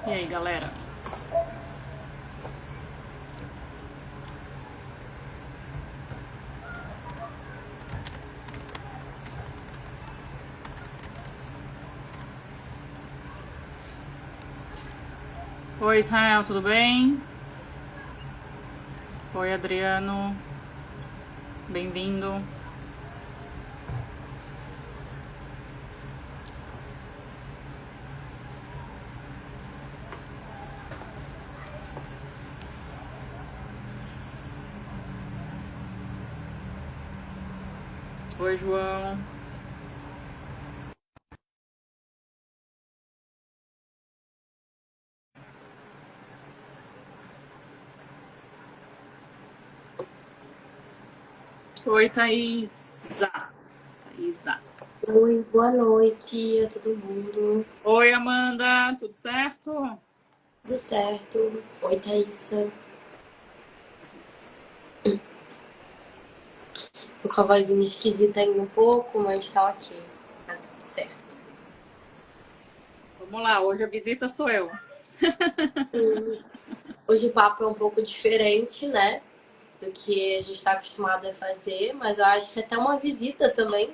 E aí, galera? Oi, Israel, tudo bem? Oi, Adriano. Bem-vindo. Oi, João. Oi, Thaisa. Thaisa. Oi, boa noite a todo mundo. Oi, Amanda. Tudo certo? Tudo certo? Oi, Thaisa. Tô com a vozinha esquisita ainda um pouco, mas tá ok. Tá tudo certo. Vamos lá, hoje a visita sou eu. Hoje o papo é um pouco diferente, né? Do que a gente tá acostumado a fazer, mas eu acho que é até uma visita também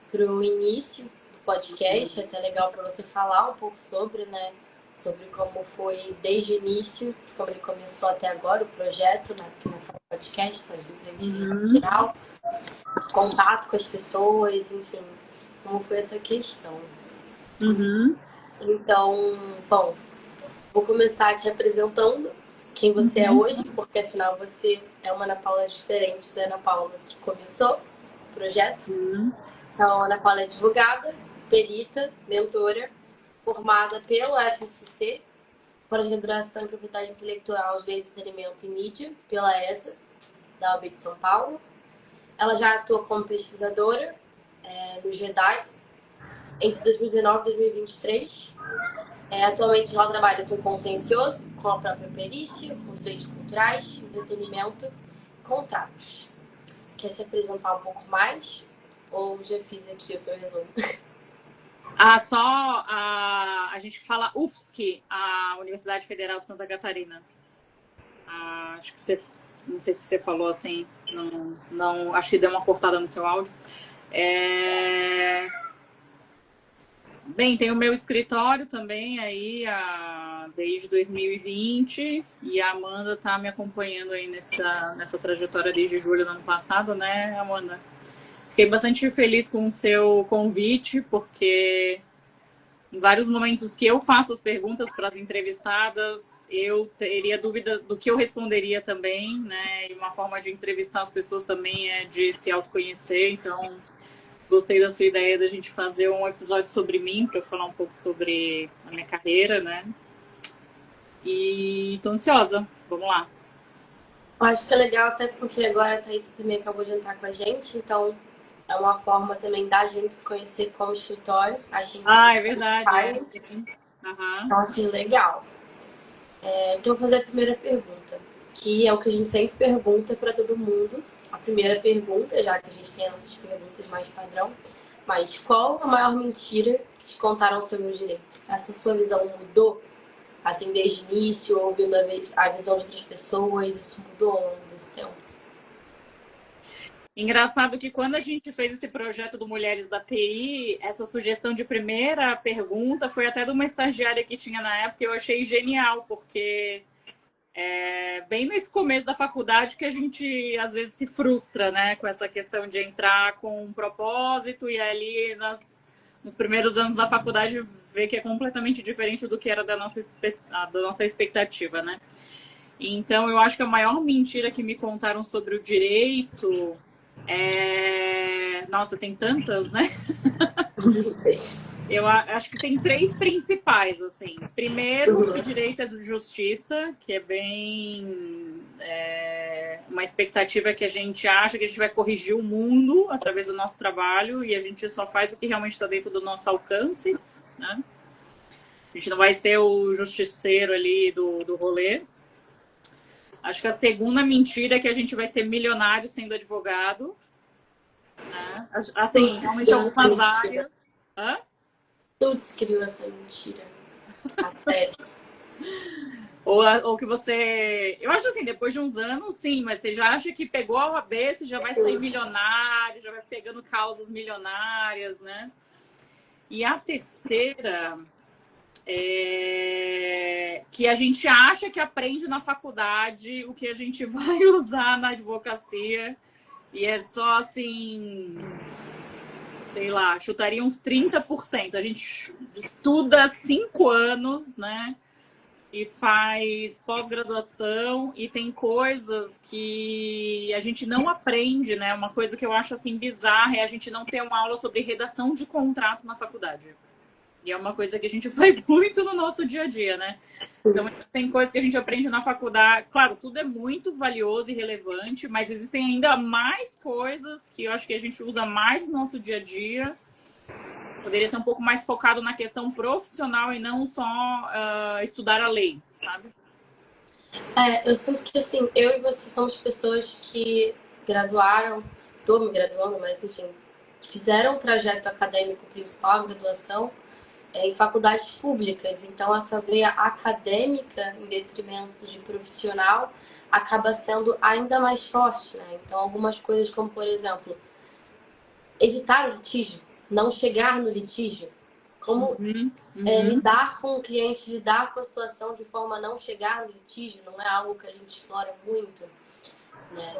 pro início do podcast. É até legal para você falar um pouco sobre, né? Sobre como foi desde o início, como ele começou até agora, o projeto, né? Porque não é só um podcast, são as entrevistas no geral. Contato com as pessoas, enfim, como foi essa questão. Uhum. Então, bom, vou começar te apresentando quem você é hoje, porque afinal você é uma Ana Paula diferente da Ana Paula que começou o projeto. Então, a Ana Paula é advogada, perita, mentora, formada pelo FCC, pós-graduação em Propriedade Intelectual, Direito de Entretenimento e Mídia, pela ESA, da UB de São Paulo. Ela já atua como pesquisadora no GEDAI entre 2019 e 2023. Atualmente ela trabalha com contencioso, com a própria perícia, com direitos culturais, entretenimento, contratos. Quer se apresentar um pouco mais? Ou já fiz aqui o seu resumo? A gente fala UFSC, a Universidade Federal de Santa Catarina. Acho que você, não sei se você falou assim, não, acho que deu uma cortada no seu áudio. Bem, tem o meu escritório também aí desde 2020 e a Amanda está me acompanhando aí nessa trajetória desde julho do ano passado, né, Amanda? Fiquei bastante feliz com o seu convite, porque em vários momentos que eu faço as perguntas para as entrevistadas, eu teria dúvida do que eu responderia também, né? E uma forma de entrevistar as pessoas também é de se autoconhecer, então gostei da sua ideia da gente fazer um episódio sobre mim, para eu falar um pouco sobre a minha carreira, né? E tô ansiosa. Vamos lá. Eu acho que é legal até porque agora a Thaís também acabou de entrar com a gente, então é uma forma também da gente se conhecer como escritório. Achei É verdade, é. interessante. Uhum. Então achei legal. Então vou fazer a primeira pergunta, que é o que a gente sempre pergunta para todo mundo. A primeira pergunta, já que a gente tem essas perguntas mais padrão, mas qual a maior mentira que te contaram sobre o direito? Essa sua visão mudou, assim, desde o início, ouvindo a visão de outras pessoas, isso mudou ao longo desse tempo? Engraçado que quando a gente fez esse projeto do Mulheres da TI, essa sugestão de primeira pergunta foi até de uma estagiária que tinha na época, e eu achei genial, porque bem nesse começo da faculdade que a gente às vezes se frustra, né, com essa questão de entrar com um propósito e ali nos primeiros anos da faculdade ver que é completamente diferente do que era da nossa expectativa, né? Então eu acho que a maior mentira que me contaram sobre o direito nossa, tem tantas, né? Eu acho que tem três principais, assim. Primeiro, que direito é justiça, que é bem uma expectativa que a gente acha que a gente vai corrigir o mundo através do nosso trabalho e a gente só faz o que realmente está dentro do nosso alcance, né? A gente não vai ser o justiceiro ali do rolê. Acho que a segunda mentira é que a gente vai ser milionário sendo advogado, né? Assim, realmente algumas áreas. Hã? Tudo criou essa mentira. A sério. Ou que você... Eu acho assim, depois de uns anos, sim, mas você já acha que pegou a OAB, você já vai sair milionário, já vai pegando causas milionárias, né? E a terceira é que a gente acha que aprende na faculdade o que a gente vai usar na advocacia e é só assim, sei lá, chutaria uns 30%. A gente estuda 5 anos, né? E faz pós-graduação e tem coisas que a gente não aprende, né? Uma coisa que eu acho assim bizarra é a gente não ter uma aula sobre redação de contratos na faculdade. E é uma coisa que a gente faz muito no nosso dia a dia, né? Então, tem coisas que a gente aprende na faculdade. Claro, tudo é muito valioso e relevante, mas existem ainda mais coisas que eu acho que a gente usa mais no nosso dia a dia. Poderia ser um pouco mais focado na questão profissional e não só estudar a lei, sabe? Eu sinto que, assim, eu e você somos pessoas que graduaram, estou me graduando, mas, enfim, fizeram um trajeto acadêmico principal, a graduação, em faculdades públicas. Então, essa veia acadêmica, em detrimento de profissional, acaba sendo ainda mais forte, né? Então, algumas coisas como, por exemplo, evitar o litígio, não chegar no litígio, como lidar com o cliente, lidar com a situação de forma a não chegar no litígio, não é algo que a gente explora muito, né?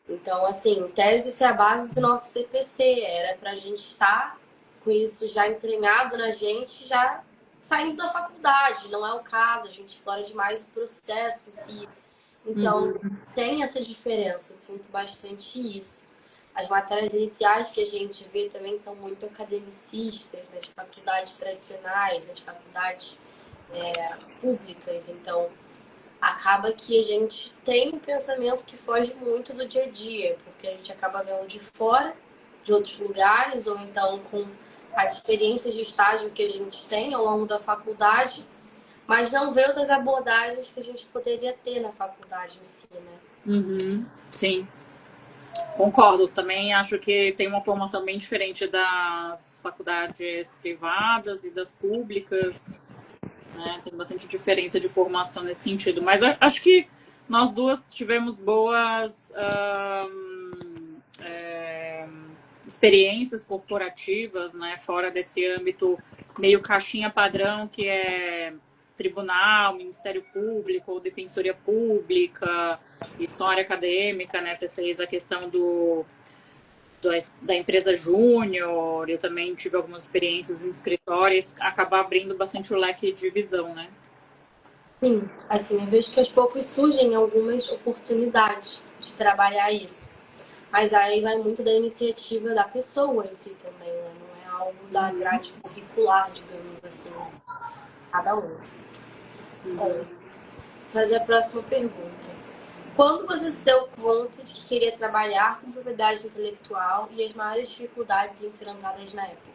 Então, assim, tese isso é a base do nosso CPC, era pra gente estar com isso já entranhado na gente, já saindo da faculdade, não é o caso, a gente explora demais o processo em si. Então, tem essa diferença, eu sinto bastante isso. As matérias iniciais que a gente vê também são muito academicistas nas faculdades tradicionais, nas faculdades públicas. Então, acaba que a gente tem um pensamento que foge muito do dia a dia, porque a gente acaba vendo de fora, de outros lugares, ou então com as experiências de estágio que a gente tem ao longo da faculdade, mas não vê outras abordagens que a gente poderia ter na faculdade em si, né? Sim. Concordo, também acho que tem uma formação bem diferente das faculdades privadas e das públicas, né? Tem bastante diferença de formação nesse sentido, mas acho que nós duas tivemos boas experiências corporativas, né? Fora desse âmbito meio caixinha padrão que é tribunal, Ministério Público ou Defensoria Pública e só área acadêmica, né? Você fez a questão da empresa júnior, eu também tive algumas experiências em escritórios, acaba abrindo bastante o leque de visão, né? Sim, assim, eu vejo que aos poucos surgem algumas oportunidades de trabalhar isso. Mas aí vai muito da iniciativa da pessoa em si também, né? Não é algo da grade curricular, digamos assim, cada um. Bom, fazer a próxima pergunta. Quando você se deu conta de que queria trabalhar com propriedade intelectual e as maiores dificuldades enfrentadas na época?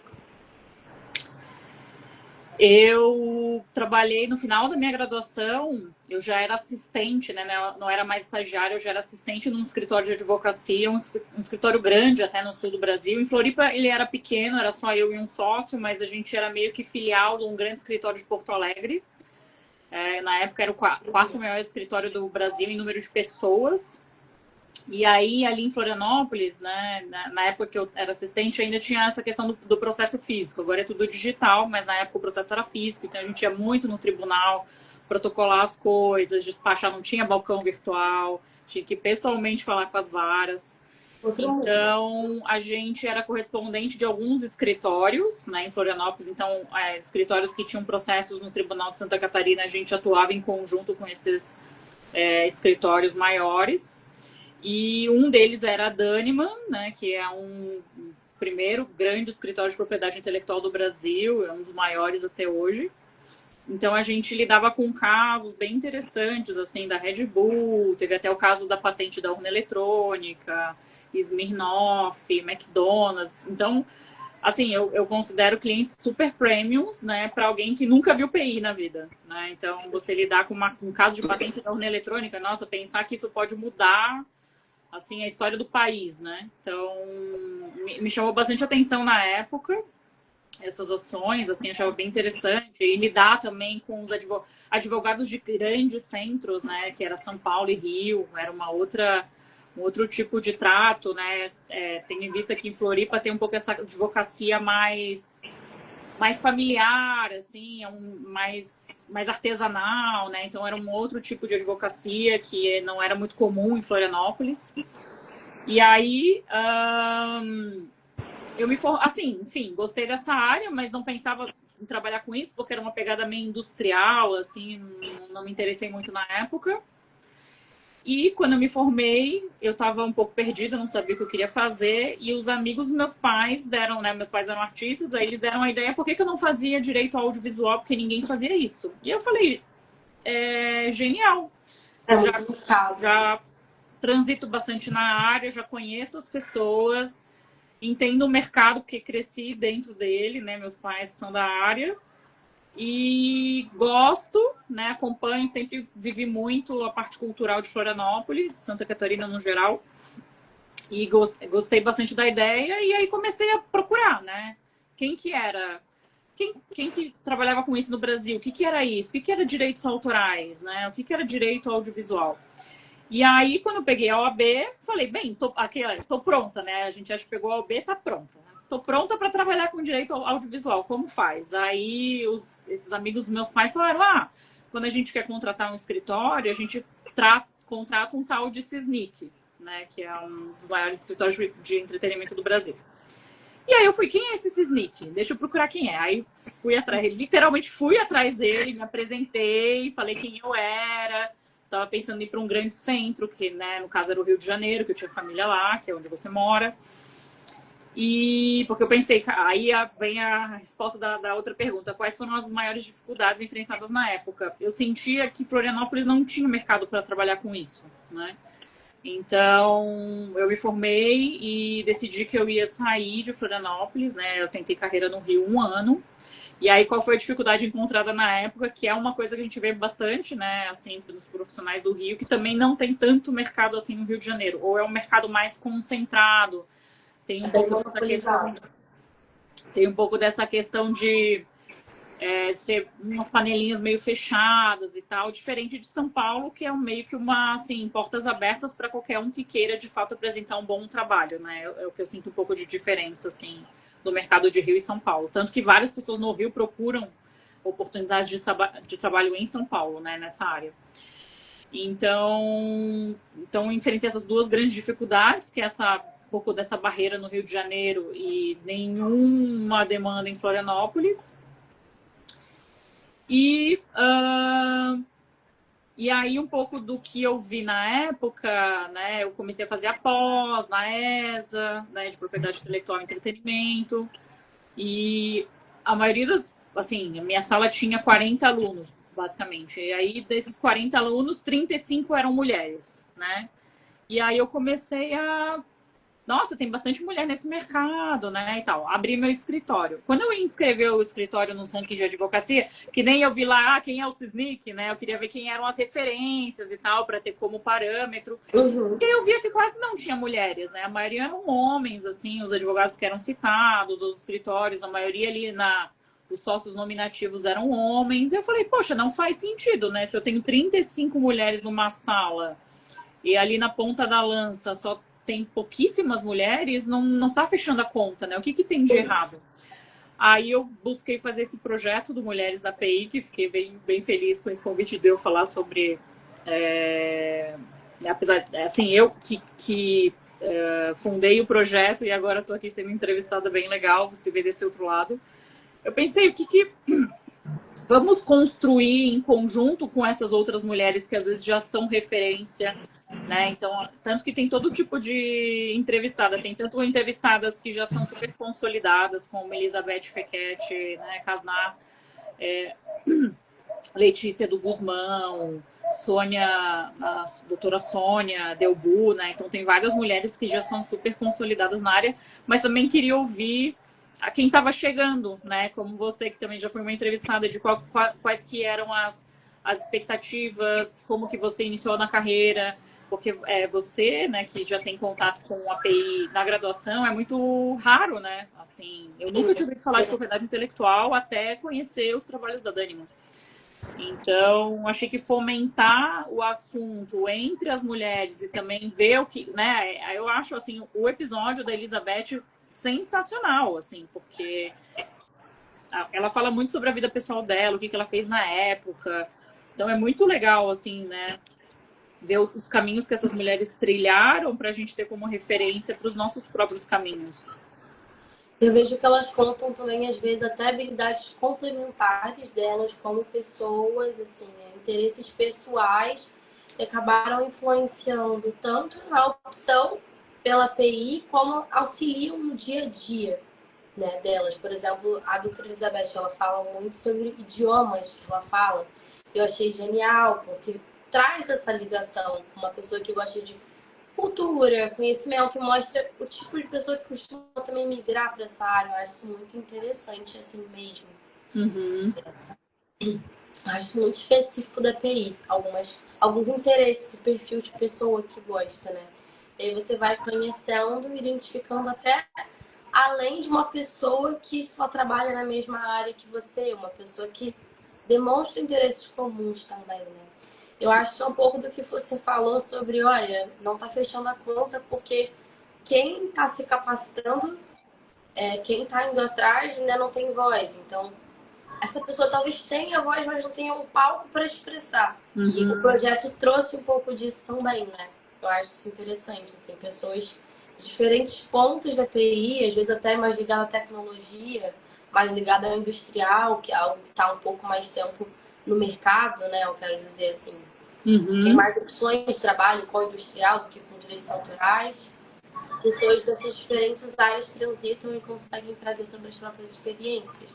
Eu trabalhei no final da minha graduação, eu já era assistente, né? Não era mais estagiária, eu já era assistente num escritório de advocacia, um escritório grande até no sul do Brasil. Em Floripa ele era pequeno, era só eu e um sócio, mas a gente era meio que filial de um grande escritório de Porto Alegre. Na época era o quarto maior escritório do Brasil em número de pessoas. E aí, ali em Florianópolis, né, na época que eu era assistente, ainda tinha essa questão do processo físico. Agora é tudo digital, mas na época o processo era físico, então a gente ia muito no tribunal, protocolar as coisas, despachar, não tinha balcão virtual, tinha que pessoalmente falar com as varas. Então, a gente era correspondente de alguns escritórios, né, em Florianópolis. Então, escritórios que tinham processos no Tribunal de Santa Catarina, a gente atuava em conjunto com esses escritórios maiores. E um deles era a Daniman, né, que é um primeiro grande escritório de propriedade intelectual do Brasil, é um dos maiores até hoje. Então a gente lidava com casos bem interessantes, assim, da Red Bull, teve até o caso da patente da urna eletrônica, Smirnoff, McDonald's. Então, assim, eu considero clientes super premiums, né, para alguém que nunca viu PI na vida, né? Então, você lidar com um caso de patente da urna eletrônica, nossa, pensar que isso pode mudar assim, a história do país, né? Então, me chamou bastante atenção na época. essas ações, assim, achava bem interessante. E lidar também com os advogados de grandes centros, né, que era São Paulo e Rio, era um outro tipo de trato, né, tendo em vista que em Floripa tem um pouco essa advocacia mais familiar, assim, mais artesanal, né, então era um outro tipo de advocacia que não era muito comum em Florianópolis. E aí, eu me assim, enfim, gostei dessa área, mas não pensava em trabalhar com isso, porque era uma pegada meio industrial, assim, não me interessei muito na época. E quando eu me formei, eu estava um pouco perdida, não sabia o que eu queria fazer, e os amigos dos meus pais deram, né, meus pais eram artistas, aí eles deram a ideia, por que eu não fazia direito ao audiovisual, porque ninguém fazia isso. E eu falei, genial. Já transito bastante na área, já conheço as pessoas, entendo o mercado, porque cresci dentro dele, né? Meus pais são da área. E gosto, né? Acompanho, sempre vivi muito a parte cultural de Florianópolis, Santa Catarina no geral. E gostei bastante da ideia. E aí comecei a procurar, né? Quem que era? Quem que trabalhava com isso no Brasil? O que era isso? O que era direitos autorais, né? O que era direito audiovisual? E aí, quando eu peguei a OAB, falei, bem, tô pronta, né? A gente acha que pegou a OAB, tá pronta. Né? Tô pronta para trabalhar com direito audiovisual, como faz? Aí, esses amigos dos meus pais falaram, quando a gente quer contratar um escritório, a gente contrata um tal de Cisnic, né? Que é um dos maiores escritórios de entretenimento do Brasil. E aí eu fui, quem é esse Cisnic? Deixa eu procurar quem é. Aí literalmente fui atrás dele, me apresentei, falei quem eu era. Estava pensando em ir para um grande centro, que, né, no caso era o Rio de Janeiro, que eu tinha família lá, que é onde você mora. E porque eu pensei, aí vem a resposta da outra pergunta, quais foram as maiores dificuldades enfrentadas na época? Eu sentia que Florianópolis não tinha mercado para trabalhar com isso, né? Então, eu me formei e decidi que eu ia sair de Florianópolis, né? Eu tentei carreira no Rio 1 ano. E aí, qual foi a dificuldade encontrada na época, que é uma coisa que a gente vê bastante, né, assim, nos profissionais do Rio, que também não tem tanto mercado assim no Rio de Janeiro, ou é um mercado mais concentrado, tem um pouco dessa questão de ser umas panelinhas meio fechadas e tal, diferente de São Paulo, que é meio que assim, portas abertas para qualquer um que queira, de fato, apresentar um bom trabalho, né? É o que eu sinto um pouco de diferença, assim, do mercado de Rio e São Paulo. Tanto que várias pessoas no Rio procuram oportunidades de trabalho em São Paulo, né, nessa área. Então enfrentei essas duas grandes dificuldades, que é um pouco dessa barreira no Rio de Janeiro e nenhuma demanda em Florianópolis. E aí um pouco do que eu vi na época, né? Eu comecei a fazer a pós na ESA, né, de propriedade intelectual e entretenimento. E a maioria assim, a minha sala tinha 40 alunos, basicamente. E aí desses 40 alunos, 35 eram mulheres, né? E aí eu comecei nossa, tem bastante mulher nesse mercado, né, e tal. Abri meu escritório. Quando eu inscrevi o escritório nos rankings de advocacia, que nem eu vi lá, quem é o Cisnic, né, eu queria ver quem eram as referências e tal, para ter como parâmetro. Uhum. E eu via que quase não tinha mulheres, né, a maioria eram homens, assim, os advogados que eram citados, os escritórios, a maioria ali os sócios nominativos eram homens. E eu falei, poxa, não faz sentido, né, se eu tenho 35 mulheres numa sala e ali na ponta da lança só tem pouquíssimas mulheres, não tá fechando a conta, né? O que tem de errado? Aí eu busquei fazer esse projeto do Mulheres da PI, que fiquei bem feliz com esse convite de eu falar sobre... apesar, assim, eu que fundei o projeto e agora estou aqui sendo entrevistada, bem legal, você vê desse outro lado. Eu pensei, o que vamos construir em conjunto com essas outras mulheres que às vezes já são referência, né? Então, tanto que tem todo tipo de entrevistadas. Tem tanto entrevistadas que já são super consolidadas, como Elizabeth Fequete, né, Casnar, Letícia do Guzmão, a doutora Sônia Delbu, né? Então tem várias mulheres que já são super consolidadas na área, mas também queria ouvir a quem estava chegando, né? Como você, que também já foi uma entrevistada, de quais que eram as expectativas, como que você iniciou na carreira, porque você, né, que já tem contato com a API na graduação, é muito raro, né? Assim, eu nunca tinha ouvido falar de propriedade intelectual até conhecer os trabalhos da Dânima. Então, achei que fomentar o assunto entre as mulheres e também ver o que, né? Eu acho, assim, o episódio da Elizabeth sensacional, assim, porque ela fala muito sobre a vida pessoal dela, o que ela fez na época. Então, é muito legal, assim, né? Ver os caminhos que essas mulheres trilharam para a gente ter como referência para os nossos próprios caminhos. Eu vejo que elas contam também, às vezes, até habilidades complementares delas como pessoas, assim, interesses pessoais que acabaram influenciando tanto na opção pela API como auxiliam no dia a dia, né, delas. Por exemplo, a doutora Elizabeth, ela fala muito sobre idiomas que ela fala. Eu achei genial, porque traz essa ligação com uma pessoa que gosta de cultura, conhecimento, mostra o tipo de pessoa que costuma também migrar para essa área. Eu acho isso muito interessante, assim mesmo. Uhum. Acho muito específico da API. Alguns interesses, o perfil de pessoa que gosta, né? E aí você vai conhecendo, identificando até além de uma pessoa que só trabalha na mesma área que você, uma pessoa que demonstra interesses comuns também, né? Eu acho que é um pouco do que você falou sobre, olha, não tá fechando a conta porque quem tá se capacitando, quem tá indo atrás ainda não tem voz. Então, essa pessoa talvez tenha voz, mas não tenha um palco para expressar. Uhum. E o projeto trouxe um pouco disso também, né? Eu acho isso interessante, assim, pessoas de diferentes pontos da TI, às vezes até mais ligada à tecnologia, mais ligada ao industrial, que é algo que está um pouco mais tempo no mercado, né? Eu quero dizer assim. Uhum. Tem mais opções de trabalho com o industrial do que com direitos autorais. Pessoas dessas diferentes áreas transitam e conseguem trazer sobre as próprias experiências.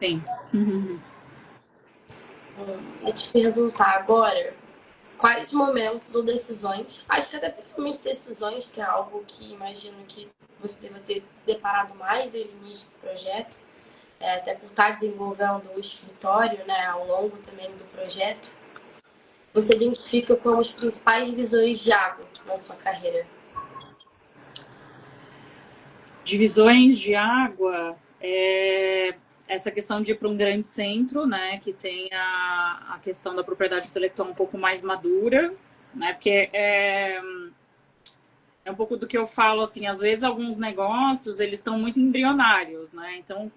Sim. Uhum. Eu te perguntar agora quais momentos ou decisões, acho que até principalmente decisões, que é algo que imagino que você deva ter se deparado mais desde o início do projeto, até por estar desenvolvendo o escritório, né, ao longo também do projeto, você identifica como os principais divisores de água na sua carreira? Divisões de água, essa questão de ir para um grande centro, né, que tem a questão da propriedade intelectual um pouco mais madura, né, porque é um pouco do que eu falo, assim, às vezes alguns negócios, eles estão muito embrionários, né, então,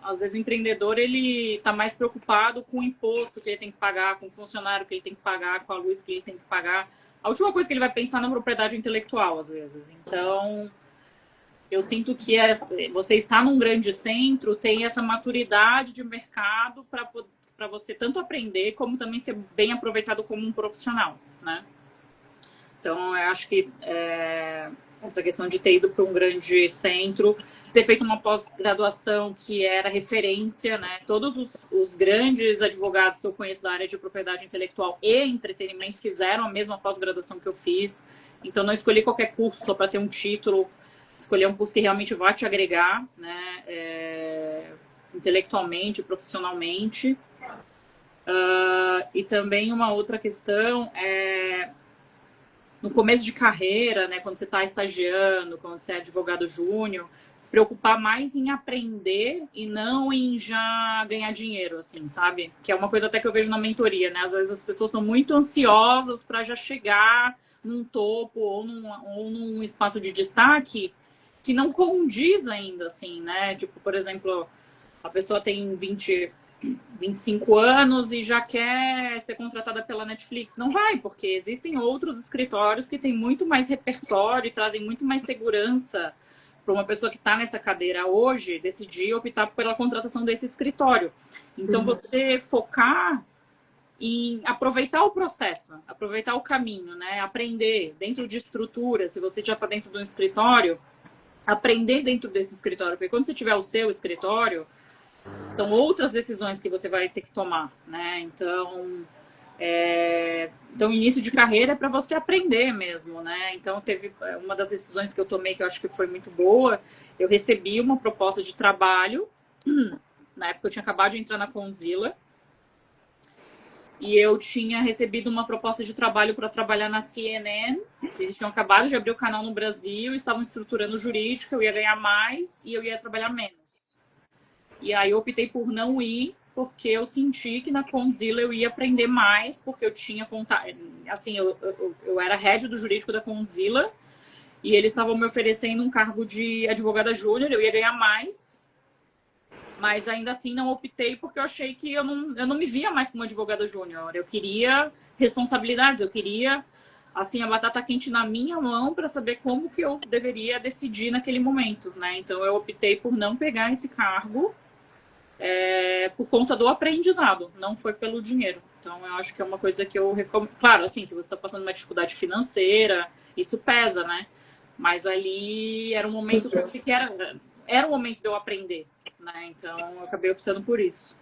às vezes o empreendedor, ele está mais preocupado com o imposto que ele tem que pagar, com o funcionário que ele tem que pagar, com a luz que ele tem que pagar, a última coisa que ele vai pensar na propriedade intelectual, às vezes, então... Eu sinto que você está num grande centro, tem essa maturidade de mercado para você tanto aprender como também ser bem aproveitado como um profissional, né? Então, eu acho que essa questão de ter ido para um grande centro, ter feito uma pós-graduação que era referência, né? Todos os grandes advogados que eu conheço da área de propriedade intelectual e entretenimento fizeram a mesma pós-graduação que eu fiz. Então, não escolhi qualquer curso só para ter um título. Escolher um curso que realmente vai te agregar, né, intelectualmente, profissionalmente. E também uma outra questão é no começo de carreira, né, quando você está estagiando, quando você é advogado júnior, se preocupar mais em aprender e não em já ganhar dinheiro, assim, sabe? Que é uma coisa até que eu vejo na mentoria, né? Às vezes as pessoas estão muito ansiosas para já chegar num topo ou num espaço de destaque que não condiz ainda, assim, né? Tipo, por exemplo, a pessoa tem 25 anos e já quer ser contratada pela Netflix. Não vai, porque existem outros escritórios que têm muito mais repertório e trazem muito mais segurança para uma pessoa que está nessa cadeira hoje decidir optar pela contratação desse escritório. Então, você focar em aproveitar o processo, aproveitar o caminho, né? Aprender dentro de estrutura, se você já está dentro de um escritório, aprender dentro desse escritório, porque quando você tiver o seu escritório, são outras decisões que você vai ter que tomar, né? Então, início de carreira é para você aprender mesmo, né? Então, teve uma das decisões que eu tomei que eu acho que foi muito boa. Eu recebi uma proposta de trabalho, na época eu tinha acabado de entrar na Conzilla, e eu tinha recebido uma proposta de trabalho para trabalhar na CNN. Eles tinham acabado de abrir o canal no Brasil, estavam estruturando o jurídico, eu ia ganhar mais e eu ia trabalhar menos. E aí eu optei por não ir, porque eu senti que na Conzilla eu ia aprender mais, porque eu tinha contato. Assim, eu era head do jurídico da Conzilla e eles estavam me oferecendo um cargo de advogada júnior, eu ia ganhar mais. Mas ainda assim não optei porque eu achei que eu não me via mais como advogada júnior. Eu queria responsabilidades, eu queria assim a batata quente na minha mão para saber como que eu deveria decidir naquele momento, né? Então eu optei por não pegar esse cargo por conta do aprendizado, não foi pelo dinheiro. Então eu acho que é uma coisa que eu recomendo. Claro, assim, se você está passando uma dificuldade financeira, isso pesa, né? Mas ali era um momento que eu achei que era o momento de eu aprender, né? Então eu acabei optando por isso.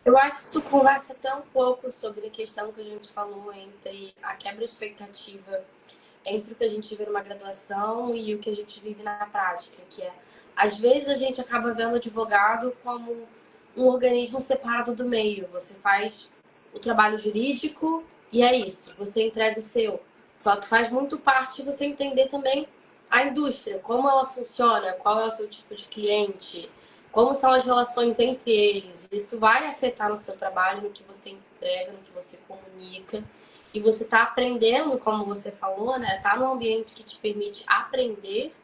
Eu acho que isso conversa até um pouco sobre a questão que a gente falou entre a quebra de expectativa entre o que a gente vê numa graduação e o que a gente vive na prática, que é, às vezes a gente acaba vendo o advogado como um organismo separado do meio. Você faz o trabalho jurídico e é isso, você entrega o seu. Só que faz muito parte você entender também a indústria, como ela funciona, qual é o seu tipo de cliente, como são as relações entre eles. Isso vai afetar no seu trabalho, no que você entrega, no que você comunica. E você está aprendendo, como você falou, né? Tá num ambiente que te permite aprender,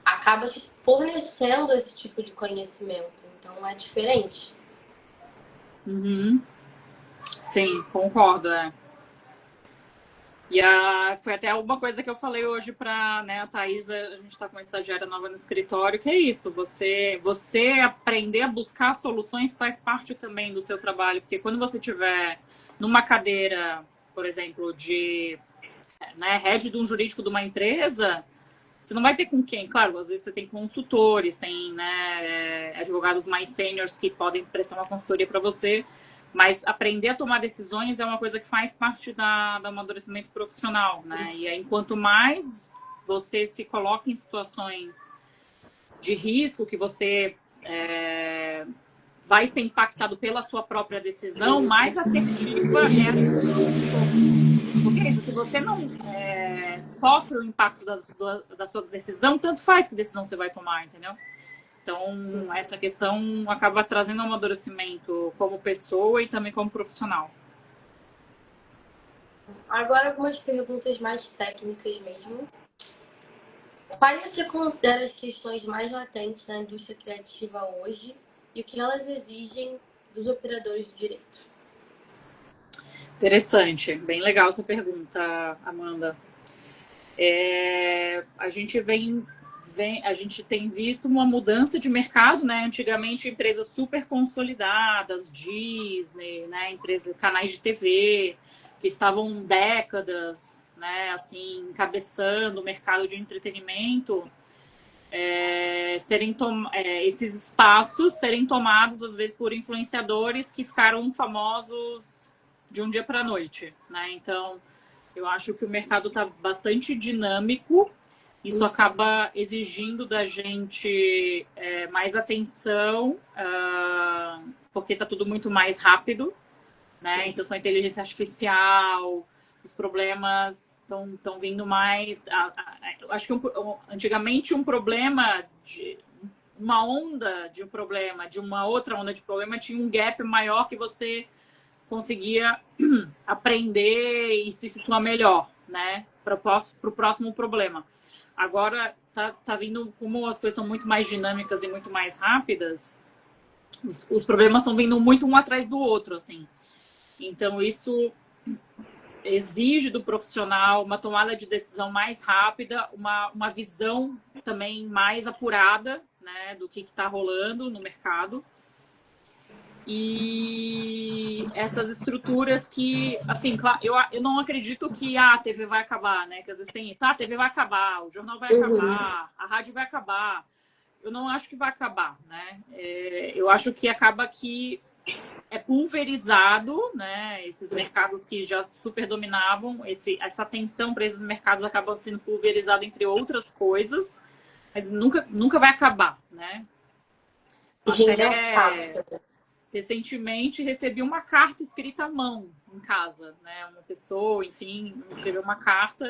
acaba te fornecendo esse tipo de conhecimento. Então é diferente. Uhum. Sim, concordo. E foi até uma coisa que eu falei hoje para, né, a Thaisa, a gente está com uma estagiária nova no escritório, que é isso, você aprender a buscar soluções faz parte também do seu trabalho, porque quando você tiver numa cadeira, por exemplo, de head de um jurídico de uma empresa, você não vai ter com quem. Claro, às vezes você tem consultores, tem advogados mais sêniores que podem prestar uma consultoria para você, mas aprender a tomar decisões é uma coisa que faz parte do amadurecimento profissional, né? E aí, quanto mais você se coloca em situações de risco, que você vai ser impactado pela sua própria decisão, mais assertiva é a decisão. Porque é isso, se você não sofre o impacto da sua decisão, tanto faz que decisão você vai tomar, entendeu? Então, essa questão acaba trazendo um amadurecimento como pessoa e também como profissional. Agora, algumas perguntas mais técnicas mesmo. Quais você considera as questões mais latentes na indústria criativa hoje e o que elas exigem dos operadores do direito? Interessante, bem legal essa pergunta, Amanda. A gente a gente tem visto uma mudança de mercado, né? Antigamente, empresas super consolidadas, Disney, né? Canais de TV, que estavam décadas, né? Assim, encabeçando o mercado de entretenimento, esses espaços serem tomados, às vezes, por influenciadores que ficaram famosos de um dia para a noite, né? Então, eu acho que o mercado está bastante dinâmico. Isso acaba exigindo da gente mais atenção, porque está tudo muito mais rápido, né? Então, com a inteligência artificial, os problemas estão vindo mais. Eu acho que antigamente um problema uma onda de um problema, de uma outra onda de problema, tinha um gap maior que você conseguia aprender e se situar melhor, né? Para o próximo problema. Agora tá vindo, como as coisas são muito mais dinâmicas e muito mais rápidas, os problemas estão vindo muito um atrás do outro, assim. Então, isso exige do profissional uma tomada de decisão mais rápida, uma visão também mais apurada, né, do que está rolando no mercado. E essas estruturas que, assim, eu não acredito que a TV vai acabar, né? Que às vezes tem isso, a TV vai acabar, o jornal vai acabar, a rádio vai acabar. Eu não acho que vai acabar, né? Eu acho que acaba que é pulverizado, né? Esses mercados que já super dominavam, essa atenção para esses mercados acaba sendo pulverizado entre outras coisas, mas nunca vai acabar, né? recentemente recebi uma carta escrita à mão em casa, né? Uma pessoa, enfim, me escreveu uma carta,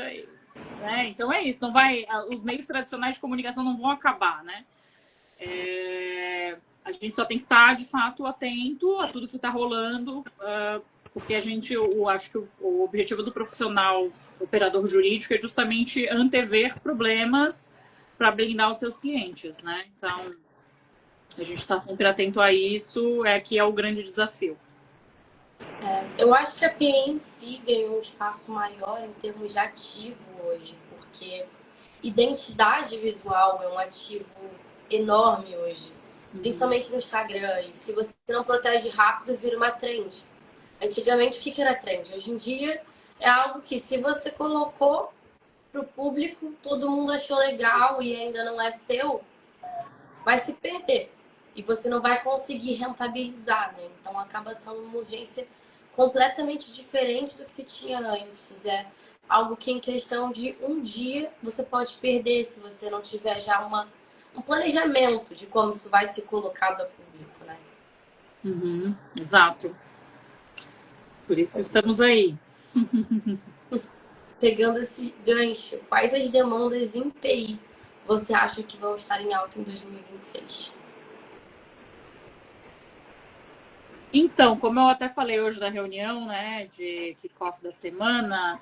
né? Então é isso, não vai, os meios tradicionais de comunicação não vão acabar, né? A gente só tem que estar, de fato, atento a tudo que está rolando, porque eu acho que o objetivo do profissional operador jurídico é justamente antever problemas para blindar os seus clientes, né? Então, a gente está sempre atento a isso, que é o grande desafio. Eu acho que a PI em si ganhou um espaço maior em termos de ativo hoje, porque identidade visual é um ativo enorme hoje, principalmente no Instagram. E se você não protege rápido, vira uma trend. Antigamente, o que era trend? Hoje em dia, é algo que, se você colocou para o público, todo mundo achou legal e ainda não é seu, vai se perder. E você não vai conseguir rentabilizar, né? Então, acaba sendo uma urgência completamente diferente do que se tinha antes. É algo que, em questão de um dia, você pode perder se você não tiver já um planejamento de como isso vai ser colocado ao público, né? Exato. Por isso estamos aí. Pegando esse gancho, quais as demandas em PI você acha que vão estar em alta em 2026? Então, como eu até falei hoje na reunião, né, de kickoff da semana,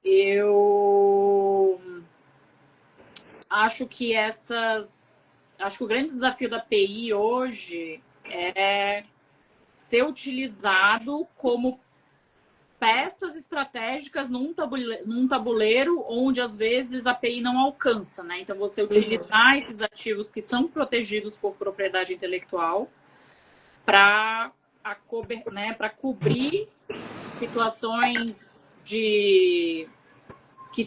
eu acho que o grande desafio da PI hoje é ser utilizado como peças estratégicas num tabuleiro onde às vezes a PI não alcança, né? Então você utilizar esses ativos que são protegidos por propriedade intelectual para cobrir situações que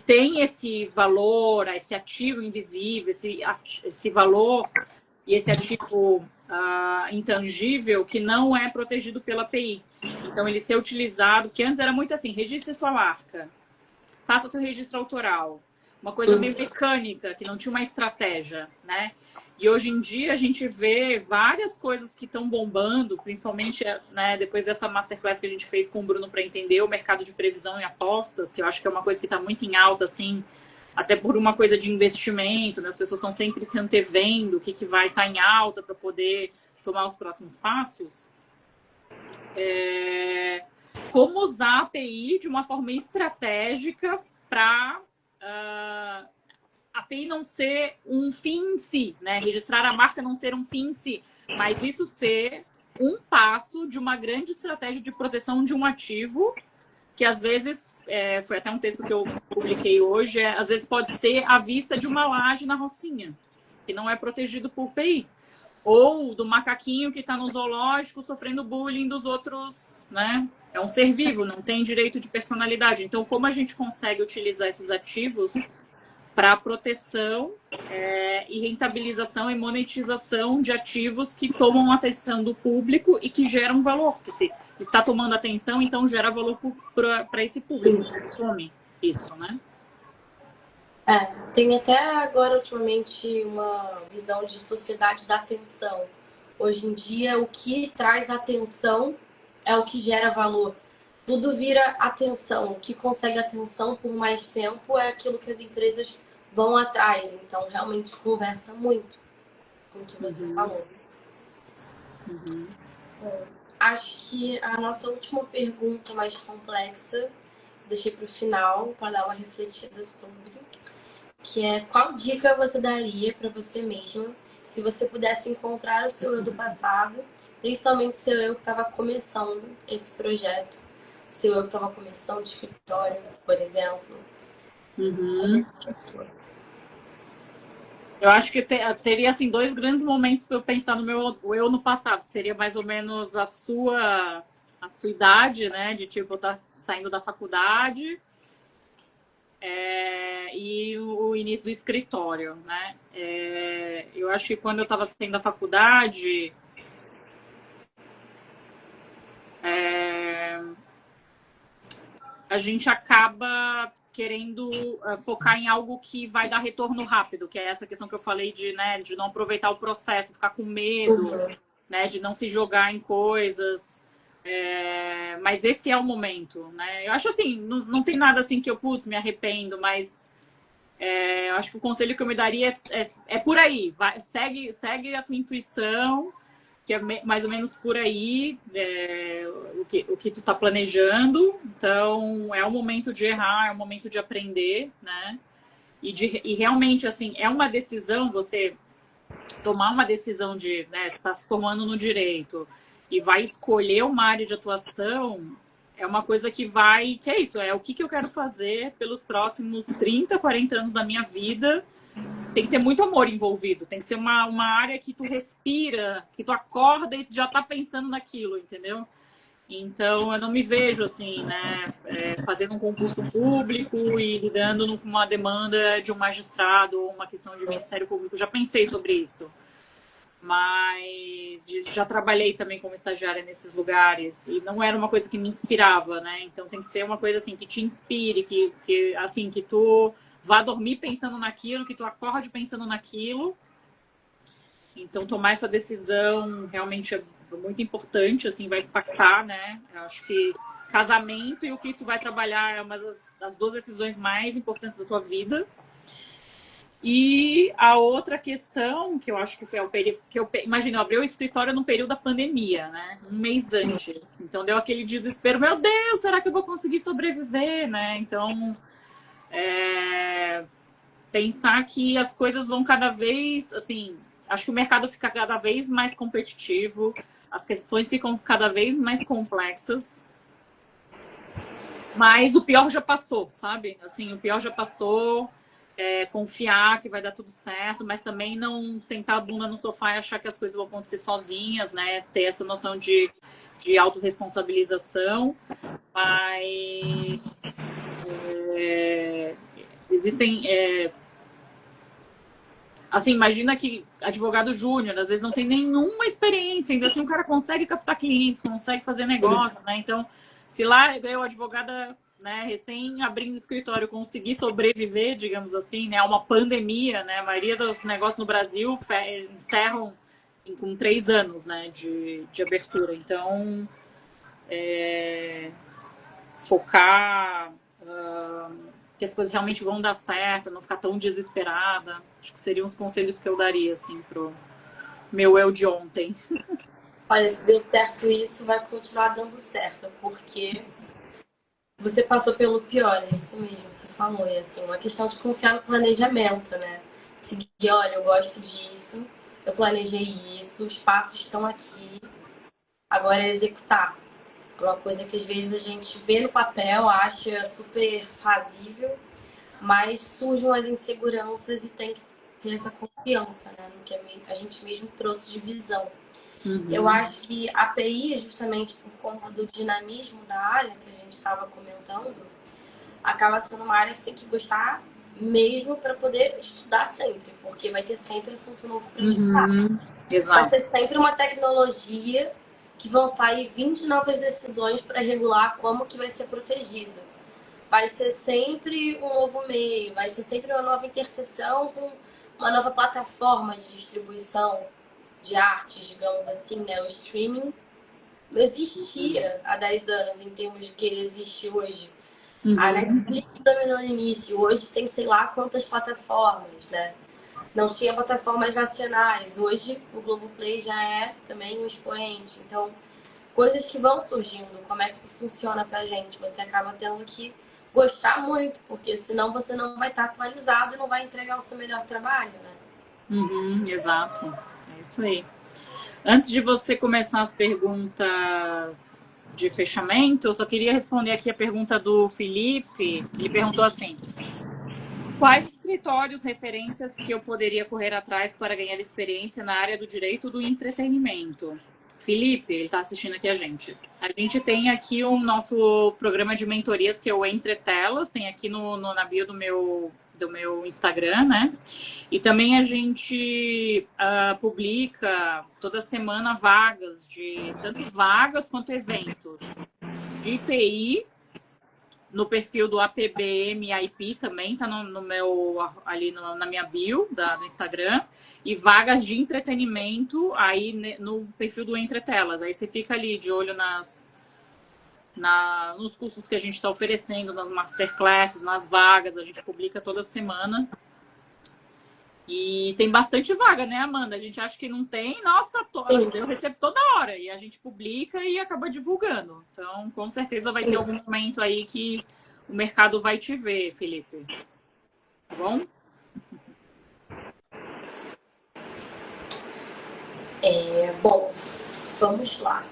tem esse valor, esse ativo invisível, esse valor e esse ativo intangível que não é protegido pela PI. Então, ele ser utilizado, que antes era muito assim, registre sua marca, faça seu registro autoral. Uma coisa meio mecânica, que não tinha uma estratégia, né? E hoje em dia a gente vê várias coisas que estão bombando, principalmente, né, depois dessa masterclass que a gente fez com o Bruno para entender o mercado de previsão e apostas, que eu acho que é uma coisa que está muito em alta, assim, até por uma coisa de investimento, né? As pessoas estão sempre se antevendo o que vai estar em alta para poder tomar os próximos passos. Como usar a API de uma forma estratégica para a API não ser um fim em si, né? Registrar a marca não ser um fim em si, mas isso ser um passo de uma grande estratégia de proteção de um ativo que às vezes, foi até um texto que eu publiquei hoje, às vezes pode ser à vista de uma laje na Rocinha, que não é protegido por PI. Ou do macaquinho que está no zoológico sofrendo bullying dos outros, né? É um ser vivo, não tem direito de personalidade. Então, como a gente consegue utilizar esses ativos para proteção e rentabilização e monetização de ativos que tomam a atenção do público e que geram valor? Que se está tomando atenção, então gera valor para esse público, que consome isso, né? Tem até agora, ultimamente, uma visão de sociedade da atenção. Hoje em dia, o que traz atenção é o que gera valor. Tudo vira atenção. O que consegue atenção por mais tempo é aquilo que as empresas vão atrás. Então, realmente conversa muito com o que você falou. Acho que a nossa última pergunta mais complexa, deixei para o final, para dar uma refletida sobre, que é: qual dica você daria para você mesma se você pudesse encontrar o seu eu do passado, principalmente seu eu que estava começando esse projeto, seu eu que estava começando o escritório, por exemplo? Eu acho que teria assim dois grandes momentos para eu pensar no meu eu no passado. Seria mais ou menos a sua idade, né? De tipo, eu estar saindo da faculdade e o início do escritório, né? Eu acho que quando eu estava saindo da faculdade, a gente acaba querendo focar em algo que vai dar retorno rápido, que é essa questão que eu falei de não aproveitar o processo, ficar com medo. né? De não se jogar em coisas. Mas esse é o momento, né? Eu acho assim, não tem nada assim que eu, putz, me arrependo, mas eu acho que o conselho que eu me daria é por aí. Vai, segue a tua intuição, que é mais ou menos por aí o que tu tá planejando. Então, é o momento de errar, é o momento de aprender, né? E realmente, assim, é uma decisão, você tomar uma decisão de, né, você está se formando no direito e vai escolher uma área de atuação, é uma coisa que é isso, é o que eu quero fazer pelos próximos 30, 40 anos da minha vida. Tem que ter muito amor envolvido, tem que ser uma área que tu respira, que tu acorda e já tá pensando naquilo, entendeu? Então, eu não me vejo assim, né, fazendo um concurso público e lidando com uma demanda de um magistrado ou uma questão de Ministério Público. Já pensei sobre isso, mas já trabalhei também como estagiária nesses lugares e não era uma coisa que me inspirava, né? Então, tem que ser uma coisa assim que te inspire, assim, que tu vá dormir pensando naquilo, que tu acorde pensando naquilo. Então, tomar essa decisão realmente é muito importante, assim, vai impactar, né? Eu acho que casamento e o que tu vai trabalhar é uma das duas decisões mais importantes da tua vida. E a outra questão, que eu acho que foi o período que imagina, eu abri o escritório no período da pandemia, né? Um mês antes. Então, deu aquele desespero, meu Deus, será que eu vou conseguir sobreviver, né? Então, pensar que as coisas vão cada vez, assim, acho que o mercado fica cada vez mais competitivo, as questões ficam cada vez mais complexas, mas o pior já passou, sabe? Assim, o pior já passou, confiar que vai dar tudo certo, mas também não sentar a bunda no sofá e achar que as coisas vão acontecer sozinhas, né? Ter essa noção de autorresponsabilização, mas existem assim, imagina que advogado júnior, às vezes não tem nenhuma experiência, ainda assim o cara consegue captar clientes, consegue fazer negócios, né? Então, se lá eu, advogada, né, recém abrindo escritório, conseguir sobreviver, digamos assim, né, a uma pandemia, né? A maioria dos negócios no Brasil encerram com 3 anos, né, de abertura. Então, focar que as coisas realmente vão dar certo, não ficar tão desesperada. Acho que seriam os conselhos que eu daria, assim, pro meu eu de ontem. Olha, se deu certo isso, vai continuar dando certo, porque você passou pelo pior, é isso mesmo, você falou. É assim, uma questão de confiar no planejamento, né? Seguir, olha, eu gosto disso, eu planejei isso, os passos estão aqui, agora é executar. É uma coisa que às vezes a gente vê no papel, acha super fazível, mas surgem as inseguranças e tem que ter essa confiança, né? No que a gente mesmo trouxe de visão. Eu acho que a API, justamente por conta do dinamismo da área que a gente estava comentando, acaba sendo uma área que você tem que gostar mesmo para poder estudar sempre, porque vai ter sempre assunto novo para estudar. Vai ser sempre uma tecnologia que vão sair 20 novas decisões para regular como que vai ser protegida. Vai ser sempre um novo meio, vai ser sempre uma nova interseção com uma nova plataforma de distribuição de artes, digamos assim, né? O streaming não existia há 10 anos em termos de que ele existe hoje. A Netflix dominou no início, hoje tem sei lá quantas plataformas, né? Não tinha plataformas nacionais, hoje o Globoplay já é também um expoente. Então, coisas que vão surgindo, como é que isso funciona pra gente? Você acaba tendo que gostar muito, porque senão você não vai estar atualizado e não vai entregar o seu melhor trabalho, né? Exato, é isso aí. Antes de você começar as perguntas de fechamento, eu só queria responder aqui a pergunta do Felipe. Ele perguntou assim: quais escritórios, referências que eu poderia correr atrás para ganhar experiência na área do direito do entretenimento? Felipe, ele está assistindo aqui a gente. A gente tem aqui o nosso programa de mentorias, que é o Entre Telas, tem aqui na bio do meu Instagram, né? E também a gente publica toda semana vagas, tanto vagas quanto eventos de IPI no perfil do APBM IP também, tá no meu, ali na minha bio do Instagram. E vagas de entretenimento aí no perfil do Entre Telas. Aí você fica ali de olho nos cursos que a gente está oferecendo, nas masterclasses, nas vagas. A gente publica toda semana. E tem bastante vaga, né, Amanda? A gente acha que não tem. Nossa, eu recebo toda hora. E a gente publica e acaba divulgando. Então, com certeza vai ter algum momento aí que o mercado vai te ver, Felipe. Tá bom? Bom, vamos lá.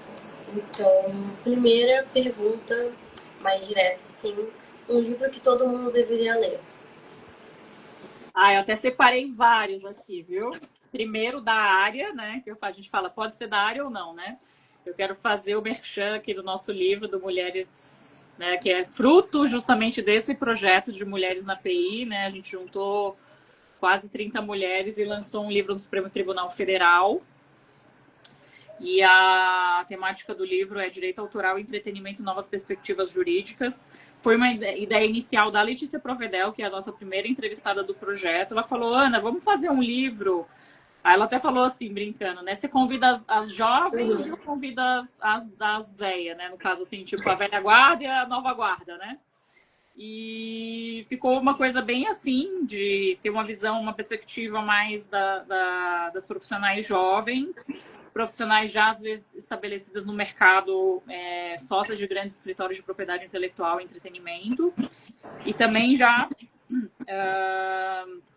Então, primeira pergunta mais direta, assim. Um livro que todo mundo deveria ler. Eu até separei vários aqui, viu? Primeiro da área, né? Que a gente fala, pode ser da área ou não, né? Eu quero fazer o merchan aqui do nosso livro, do Mulheres, né? Que é fruto justamente desse projeto de Mulheres na PI, né? A gente juntou quase 30 mulheres e lançou um livro no Supremo Tribunal Federal. E a temática do livro é Direito Autoral, Entretenimento e Novas Perspectivas Jurídicas. Foi uma ideia inicial da Letícia Provedel, que é a nossa primeira entrevistada do projeto. Ela falou, Ana, vamos fazer um livro. Aí ela até falou assim, brincando, né? Você convida as jovens e eu convido as velhas, né? No caso, assim, tipo, a velha guarda e a nova guarda, né? E ficou uma coisa bem assim, de ter uma visão, uma perspectiva mais das profissionais jovens, profissionais já às vezes estabelecidas no mercado, sócias de grandes escritórios de propriedade intelectual e entretenimento, e também já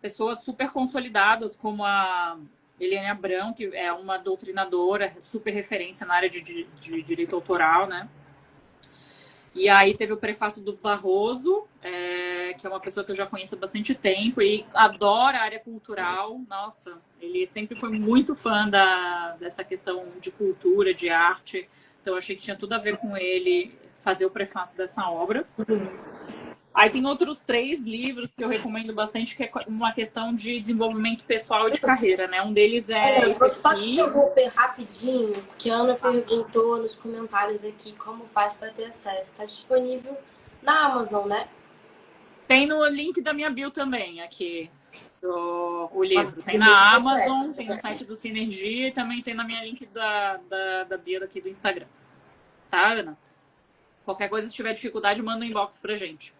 pessoas super consolidadas, como a Eliane Abrão, que é uma doutrinadora, super referência na área de direito autoral, né? E aí teve o prefácio do Barroso, que é uma pessoa que eu já conheço há bastante tempo e adora a área cultural. Nossa, ele sempre foi muito fã dessa questão de cultura, de arte. Então eu achei que tinha tudo a ver com ele fazer o prefácio dessa obra. Aí tem outros 3 livros que eu recomendo bastante, que é uma questão de desenvolvimento pessoal e de carreira, né? Um deles eu vou só te interromper rapidinho, porque a Ana perguntou nos comentários aqui como faz para ter acesso. Está disponível na Amazon, né? Tem no link da minha bio também, aqui, o livro. Tem na Amazon, tem no site do Sinergia e também tem na minha link da bio aqui do Instagram. Tá, Ana? Qualquer coisa, se tiver dificuldade, manda um inbox pra gente.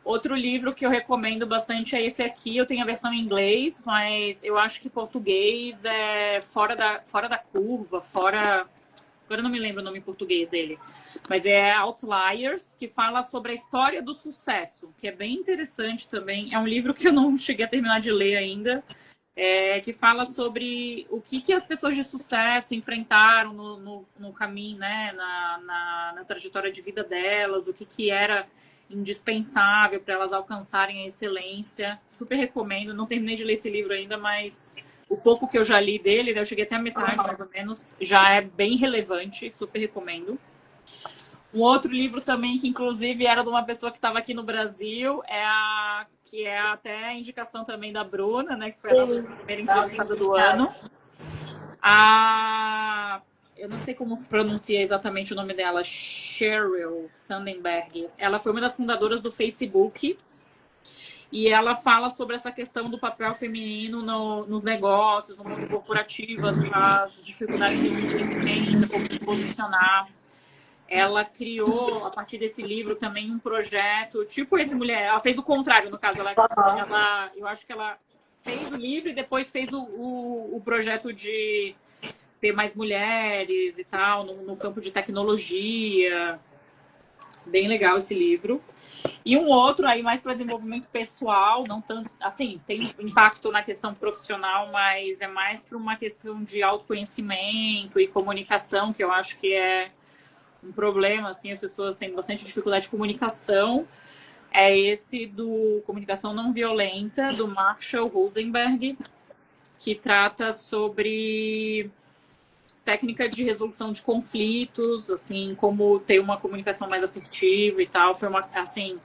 Outro livro que eu recomendo bastante é esse aqui. Eu tenho a versão em inglês, mas eu acho que português é fora da curva, Agora eu não me lembro o nome em português dele. Mas é Outliers, que fala sobre a história do sucesso, que é bem interessante também. É um livro que eu não cheguei a terminar de ler ainda, que fala sobre o que as pessoas de sucesso enfrentaram no caminho, né? Na trajetória de vida delas, o que era indispensável para elas alcançarem a excelência. Super recomendo. Não terminei de ler esse livro ainda, mas o pouco que eu já li dele, eu cheguei até a metade, mais ou menos, já é bem relevante. Super recomendo. Um outro livro também, que inclusive era de uma pessoa que estava aqui no Brasil, que é até a indicação também da Bruna, né? Que foi a nossa primeira entrevistada do ano. Eu não sei como pronuncia exatamente o nome dela, Sheryl Sandberg. Ela foi uma das fundadoras do Facebook e ela fala sobre essa questão do papel feminino nos negócios, no mundo corporativo, as dificuldades que a gente enfrenta, como se posicionar. Ela criou, a partir desse livro, também um projeto, tipo esse mulher. Ela fez o contrário, no caso. Eu acho que ela fez o livro e depois fez o projeto de ter mais mulheres e tal, no campo de tecnologia. Bem legal esse livro. E um outro aí mais para desenvolvimento pessoal, não tanto, assim, tem impacto na questão profissional, mas é mais para uma questão de autoconhecimento e comunicação, que eu acho que é um problema, assim, as pessoas têm bastante dificuldade de comunicação. É esse do Comunicação Não Violenta, do Marshall Rosenberg, que trata sobre técnica de resolução de conflitos, assim, como ter uma comunicação mais assertiva e tal. Foi uma, assim,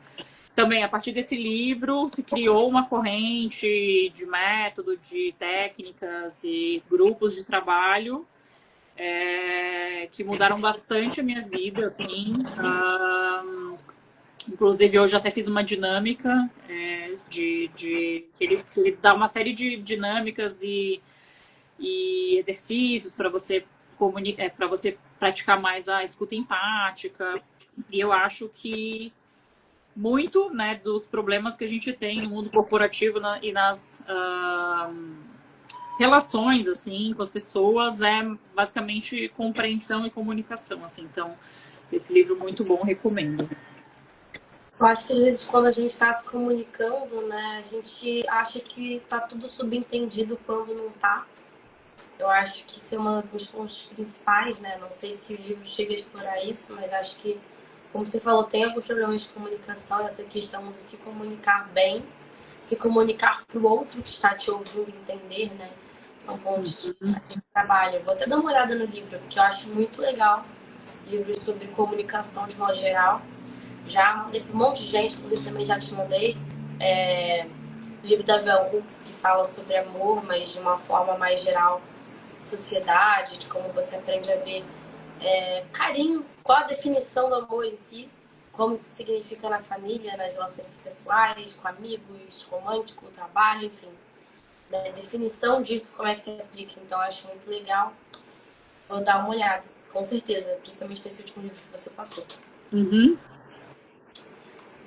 também a partir desse livro se criou uma corrente de método, de técnicas e grupos de trabalho que mudaram bastante a minha vida, assim. Inclusive, hoje até fiz uma dinâmica que ele dá uma série de dinâmicas e exercícios para você para você praticar mais a escuta empática. E eu acho que muito, né, dos problemas que a gente tem no mundo corporativo e nas relações assim com as pessoas é basicamente compreensão e comunicação, assim. Então, esse livro muito bom, recomendo. Eu acho que às vezes quando a gente está se comunicando, né, a gente acha que tá tudo subentendido quando não tá. Eu acho que isso é uma dos pontos principais, né? Não sei se o livro chega a explorar isso, mas acho que, como você falou, tem alguns problemas de comunicação, essa questão de se comunicar bem, se comunicar para o outro que está te ouvindo entender, né? São pontos que a gente trabalha. Vou até dar uma olhada no livro, porque eu acho muito legal livros sobre comunicação de modo geral. Já mandei para um monte de gente, inclusive também já te mandei. O livro da Bell Hooks, que fala sobre amor, mas de uma forma mais geral, sociedade, de como você aprende a ver carinho, qual a definição do amor em si, como isso significa na família, nas relações pessoais, com amigos, romântico, trabalho, enfim. Né? Definição disso, como é que se aplica. Então, eu acho muito legal. Vou dar uma olhada, com certeza, principalmente nesse último livro que você passou. Uhum.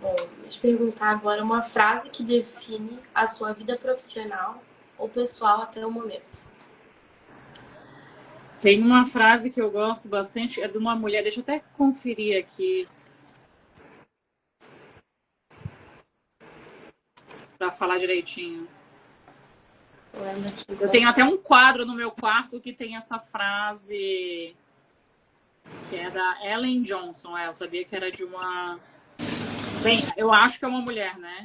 Bom, vou te perguntar agora uma frase que define a sua vida profissional ou pessoal até o momento. Tem uma frase que eu gosto bastante, é de uma mulher, deixa eu até conferir aqui para falar direitinho. Eu tenho até um quadro no meu quarto que tem essa frase, que é da Ellen Johnson. Eu sabia que era de uma... Bem, eu acho que é uma mulher, né?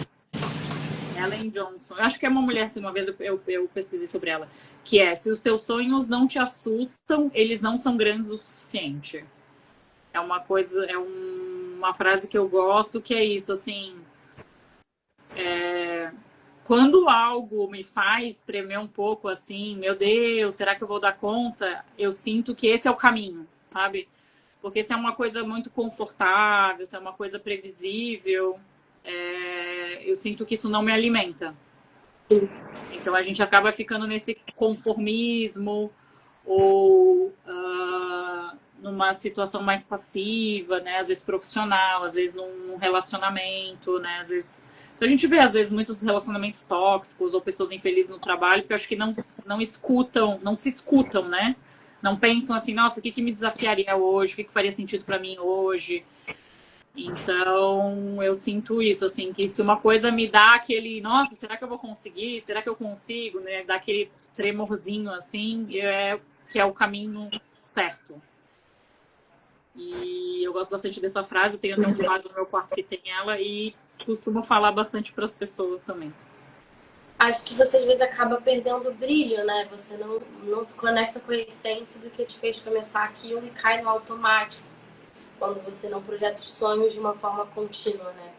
Ellen Johnson. Eu acho que é uma mulher, uma vez eu pesquisei sobre ela. Que é, se os teus sonhos não te assustam, eles não são grandes o suficiente. É uma coisa, uma frase que eu gosto, que é isso, assim... Quando algo me faz tremer um pouco, assim, meu Deus, será que eu vou dar conta? Eu sinto que esse é o caminho, sabe? Porque se é uma coisa muito confortável, se é uma coisa previsível, eu sinto que isso não me alimenta. Então a gente acaba ficando nesse conformismo ou numa situação mais passiva, né? Às vezes profissional, às vezes num relacionamento, né? Às vezes... Então a gente vê, às vezes, muitos relacionamentos tóxicos ou pessoas infelizes no trabalho, porque eu acho que não escutam, não se escutam, né? Não pensam assim, nossa, o que me desafiaria hoje? O que faria sentido para mim hoje? Então, eu sinto isso, assim, que se uma coisa me dá aquele, nossa, será que eu vou conseguir? Será que eu consigo, né? Dá aquele tremorzinho, assim, que é o caminho certo. E eu gosto bastante dessa frase, eu tenho até um quadro no meu quarto que tem ela e costumo falar bastante para as pessoas também. Acho que você às vezes acaba perdendo o brilho, né? Você não se conecta com a essência do que te fez começar aquilo e cai no automático. Quando você não projeta os sonhos de uma forma contínua, né?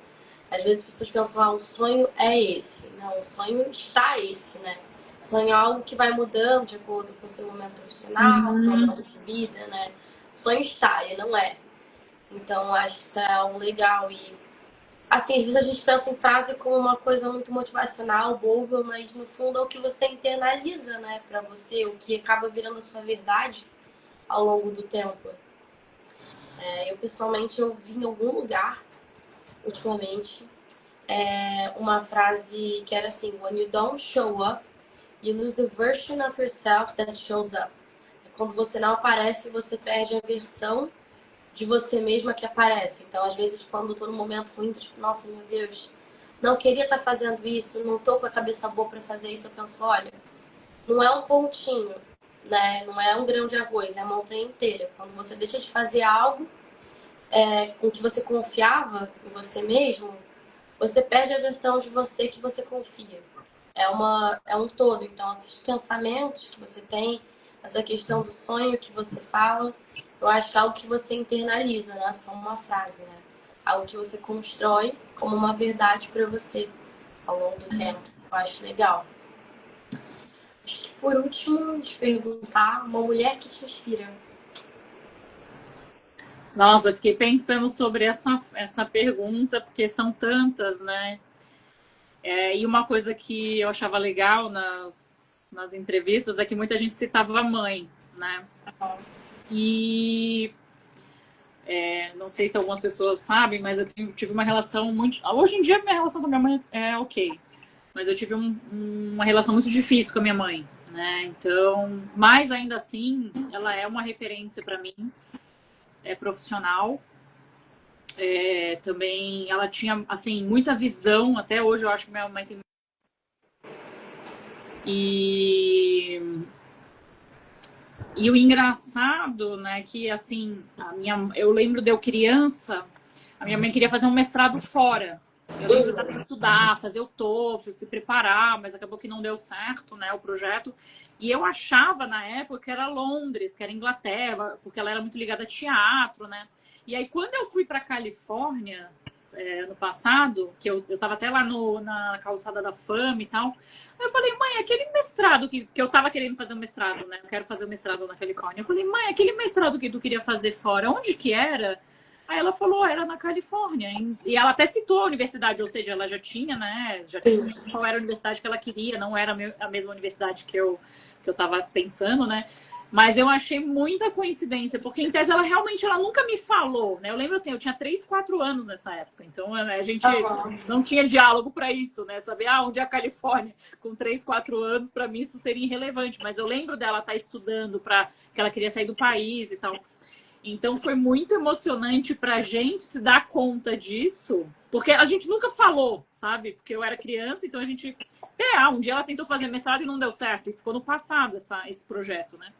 Às vezes as pessoas pensam, o sonho é esse. Não, o sonho está esse, né? O sonho é algo que vai mudando de acordo com o seu momento profissional, seu momento de vida, né? O sonho está, ele não é. Então, acho que isso é algo legal. E, assim, às vezes a gente pensa em frase como uma coisa muito motivacional, boba, mas no fundo é o que você internaliza, né, pra você, o que acaba virando a sua verdade ao longo do tempo. Eu, pessoalmente, eu vi em algum lugar, ultimamente, uma frase que era assim: When you don't show up, you lose the version of yourself that shows up. Quando você não aparece, você perde a versão de você mesma que aparece. Então, às vezes, quando eu tô num momento ruim, tipo, nossa, meu Deus, não queria estar fazendo isso, não tô com a cabeça boa pra fazer isso, eu penso, olha, não é um pontinho, né? Não é um grão de arroz, é a montanha inteira. Quando você deixa de fazer algo com que você confiava em você mesmo, você perde a versão de você que você confia. É um todo. Então, esses pensamentos que você tem, essa questão do sonho que você fala, eu acho que é algo que você internaliza, não é só uma frase, né? Algo que você constrói como uma verdade para você ao longo do tempo. Eu acho legal. Acho que por último, te perguntar, uma mulher que te inspira. Nossa, eu fiquei pensando sobre essa pergunta, porque são tantas, né? E uma coisa que eu achava legal nas entrevistas é que muita gente citava a mãe, né? E não sei se algumas pessoas sabem, mas eu tive uma relação muito. Hoje em dia, minha relação com a minha mãe é ok. Mas eu tive uma relação muito difícil com a minha mãe, né? Então, mas ainda assim, ela é uma referência para mim, é profissional. Também ela tinha, assim, muita visão. Até hoje eu acho que minha mãe tem. E o engraçado, né, que assim, eu lembro de eu criança, a minha mãe queria fazer um mestrado fora. Eu lembro dela estudar, fazer o TOEFL, se preparar, mas acabou que não deu certo, né, o projeto. E eu achava na época que era Londres, que era Inglaterra, porque ela era muito ligada a teatro, né? E aí quando eu fui para Califórnia, no passado, que eu tava até lá na calçada da Fama e tal. Aí eu falei, mãe, aquele mestrado que eu tava querendo fazer um mestrado, né? Eu quero fazer um mestrado na Califórnia. Eu falei, mãe, aquele mestrado que tu queria fazer fora, onde que era? Aí ela falou, era na Califórnia. E ela até citou a universidade, ou seja, ela já tinha, né? Já tinha qual era a universidade que ela queria, não era a mesma universidade que eu tava pensando, né? Mas eu achei muita coincidência, porque em tese ela nunca me falou, né? Eu lembro assim, eu tinha 3, 4 anos nessa época, então a gente não tinha diálogo para isso, né? Saber onde é a Califórnia com 3, 4 anos, para mim isso seria irrelevante, mas eu lembro dela estar estudando para que ela queria sair do país e tal. Então foi muito emocionante pra gente se dar conta disso, porque a gente nunca falou, sabe? Porque eu era criança, então a gente. Um dia ela tentou fazer mestrado e não deu certo, e ficou no passado esse projeto, né?